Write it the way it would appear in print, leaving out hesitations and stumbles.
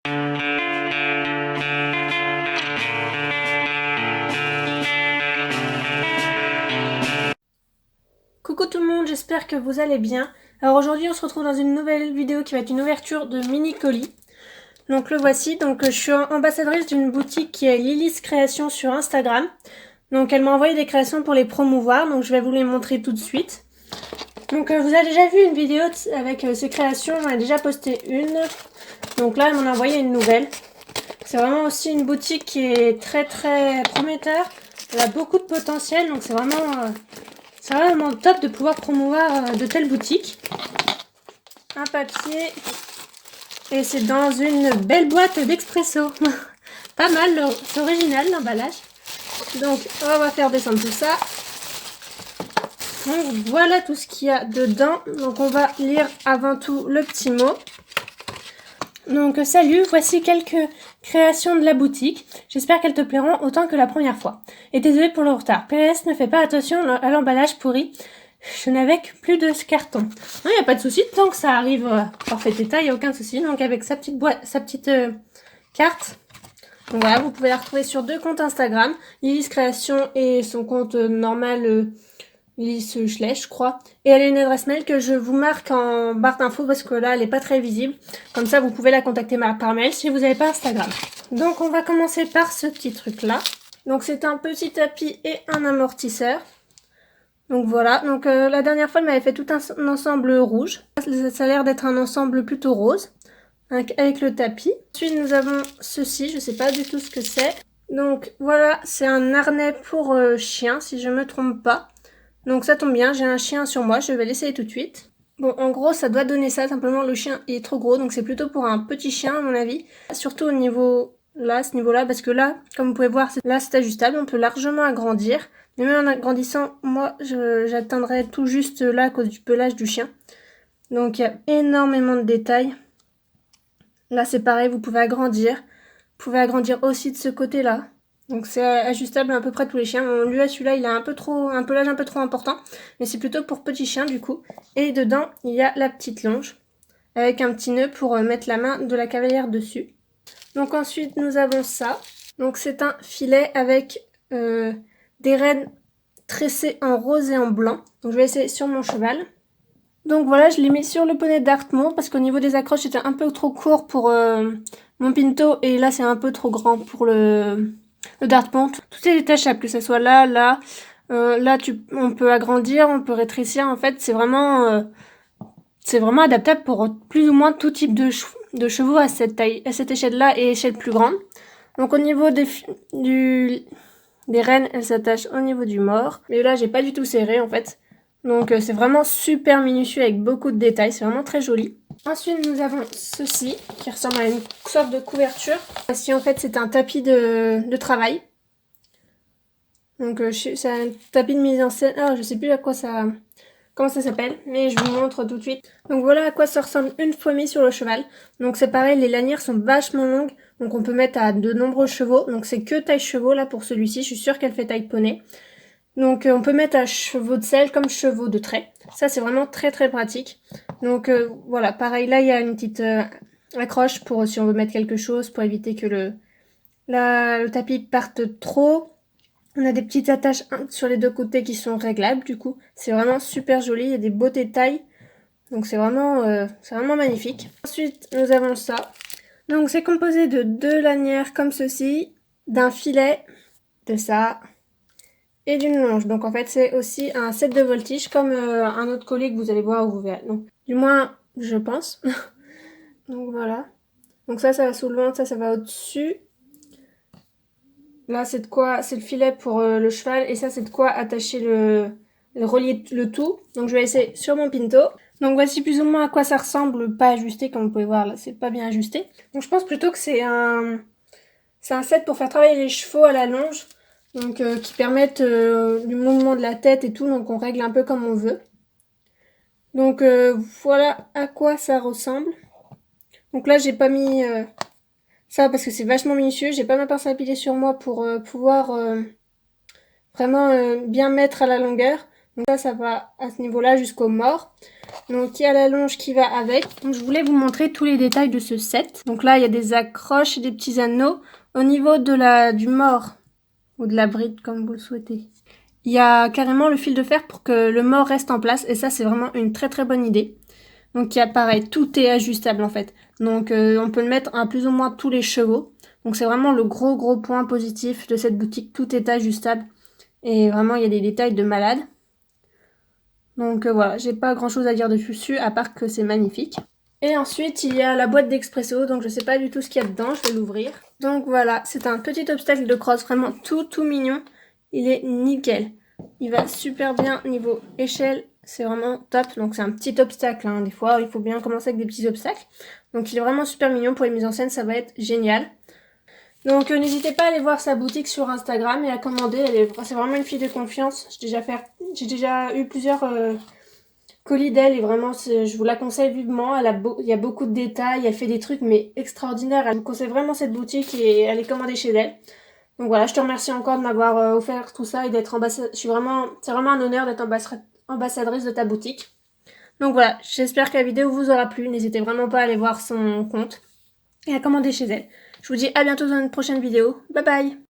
Coucou tout le monde, j'espère que vous allez bien. Alors aujourd'hui on se retrouve dans une nouvelle vidéo qui va être une ouverture de mini colis. Donc le voici, je suis ambassadrice d'une boutique qui est Lily's Création sur Instagram. Donc elle m'a envoyé des créations pour les promouvoir, donc je vais vous les montrer tout de suite. Donc vous avez déjà vu une vidéo avec ces créations, j'en ai déjà posté une. Donc là elle m'en a envoyé une nouvelle. C'est vraiment aussi une boutique qui est très prometteur. Elle a beaucoup de potentiel, donc c'est vraiment top de pouvoir promouvoir de telles boutiques. Un papier. Et c'est dans une belle boîte d'expresso. Pas mal, c'est original l'emballage. Donc on va faire descendre tout ça. Donc voilà tout ce qu'il y a dedans. Donc on va lire avant tout le petit mot. Donc salut, voici quelques créations de la boutique. J'espère qu'elles te plairont autant que la première fois. Et désolé pour le retard. PS, ne fais pas attention à l'emballage pourri. Je n'avais que plus de ce carton. Non, il n'y a pas de souci, tant que ça arrive parfait état, il n'y a aucun souci. Donc avec sa petite boîte, sa petite carte. Donc voilà, vous pouvez la retrouver sur deux comptes Instagram. Lily's Création et son compte normal Lily's Schleich, je crois. Et elle a une adresse mail que je vous marque en barre d'infos parce que là, elle n'est pas très visible. Comme ça, vous pouvez la contacter par mail si vous n'avez pas Instagram. Donc, on va commencer par ce petit truc-là. Donc, c'est un petit tapis et un amortisseur. Donc, voilà. Donc, la dernière fois, elle m'avait fait tout un ensemble rouge. Ça a l'air d'être un ensemble plutôt rose avec le tapis. Ensuite, nous avons ceci. Je ne sais pas du tout ce que c'est. Donc, voilà. C'est un harnais pour chien, si je ne me trompe pas. Donc ça tombe bien, j'ai un chien sur moi, je vais l'essayer tout de suite. Bon, en gros, ça doit donner ça, simplement le chien est trop gros, donc c'est plutôt pour un petit chien à mon avis. Surtout au niveau là, ce niveau-là, parce que là, comme vous pouvez voir, là c'est ajustable, on peut largement agrandir. Mais même en agrandissant, moi, j'atteindrai tout juste là à cause du pelage du chien. Donc il y a énormément de détails. Là c'est pareil, vous pouvez agrandir. Vous pouvez agrandir aussi de ce côté-là. Donc c'est ajustable à peu près tous les chiens. Bon, lui là, celui-là, il a un pelage un peu trop important. Mais c'est plutôt pour petits chiens du coup. Et dedans, il y a la petite longe. Avec un petit nœud pour mettre la main de la cavalière dessus. Donc ensuite, nous avons ça. Donc c'est un filet avec des rênes tressées en rose et en blanc. Donc je vais essayer sur mon cheval. Donc voilà, je l'ai mis sur le poney d'Artmoor parce qu'au niveau des accroches, c'était un peu trop court pour mon Pinto. Et là, c'est un peu trop grand pour le Dartmoor. Tout est détachable, que ce soit là, là. Là, on peut agrandir, on peut rétrécir. En fait, c'est vraiment adaptable pour plus ou moins tout type de chevaux à cette taille, à cette échelle-là et échelle plus grande. Donc au niveau des rênes, elles s'attachent au niveau du mors. Mais là, j'ai pas du tout serré en fait. Donc c'est vraiment super minutieux avec beaucoup de détails. C'est vraiment très joli. Ensuite, nous avons ceci qui ressemble à une sorte de couverture. Voici en fait, c'est un tapis de travail. Donc c'est un tapis de mise en scène. Alors je sais plus comment ça s'appelle, mais je vous montre tout de suite. Donc voilà à quoi ça ressemble une fois mis sur le cheval. Donc c'est pareil, les lanières sont vachement longues. Donc on peut mettre à de nombreux chevaux. Donc c'est que taille chevaux là pour celui-ci. Je suis sûre qu'elle fait taille poney. Donc on peut mettre à chevaux de selle comme chevaux de trait. Ça c'est vraiment très pratique. Donc voilà, pareil là il y a une petite accroche pour si on veut mettre quelque chose pour éviter que le tapis parte trop. On a des petites attaches sur les deux côtés qui sont réglables du coup. C'est vraiment super joli, il y a des beaux détails. Donc c'est vraiment magnifique. Ensuite nous avons ça. Donc c'est composé de deux lanières comme ceci, d'un filet, de ça et d'une longe. Donc en fait c'est aussi un set de voltige comme un autre collier que vous allez voir où vous verrez. Donc, du moins je pense. Donc voilà. Donc ça va sous le ventre, ça va au-dessus. Là c'est le filet pour le cheval et ça c'est de quoi attacher relier le tout. Donc je vais essayer sur mon Pinto. Donc voici plus ou moins à quoi ça ressemble, pas ajusté comme vous pouvez voir là, c'est pas bien ajusté. Donc je pense plutôt que c'est un set pour faire travailler les chevaux à la longe. Donc qui permettent du mouvement de la tête et tout, donc on règle un peu comme on veut. Donc voilà à quoi ça ressemble. Donc là j'ai pas mis ça parce que c'est vachement minutieux, j'ai pas ma pince à épiler sur moi pour pouvoir vraiment bien mettre à la longueur. Donc ça va à ce niveau-là jusqu'au mort. Donc il y a la longe qui va avec. Donc je voulais vous montrer tous les détails de ce set. Donc là il y a des accroches et des petits anneaux. Au niveau de du mort, ou de la bride comme vous le souhaitez, il y a carrément le fil de fer pour que le mort reste en place. Et ça c'est vraiment une très très bonne idée. Donc il y a pareil, tout est ajustable en fait. Donc on peut le mettre à plus ou moins tous les chevaux. Donc c'est vraiment le gros point positif de cette boutique. Tout est ajustable. Et vraiment il y a des détails de malade. Donc voilà, j'ai pas grand chose à dire dessus à part que c'est magnifique. Et ensuite il y a la boîte d'expresso, donc je sais pas du tout ce qu'il y a dedans, je vais l'ouvrir. Donc voilà, c'est un petit obstacle de crosse, vraiment tout mignon. Il est nickel. Il va super bien niveau échelle, c'est vraiment top. Donc c'est un petit obstacle, hein. Des fois il faut bien commencer avec des petits obstacles. Donc il est vraiment super mignon pour les mises en scène, ça va être génial. Donc n'hésitez pas à aller voir sa boutique sur Instagram et à commander, c'est vraiment une fille de confiance. J'ai déjà eu plusieurs colis d'elle et vraiment je vous la conseille vivement. Il y a beaucoup de détails, elle fait des trucs mais extraordinaires. Je vous conseille vraiment cette boutique et allez commander chez elle. Donc voilà, je te remercie encore de m'avoir offert tout ça et d'être ambassadrice. C'est vraiment un honneur d'être ambassadrice de ta boutique. Donc voilà, j'espère que la vidéo vous aura plu. N'hésitez vraiment pas à aller voir son compte et à commander chez elle. Je vous dis à bientôt dans une prochaine vidéo. Bye bye!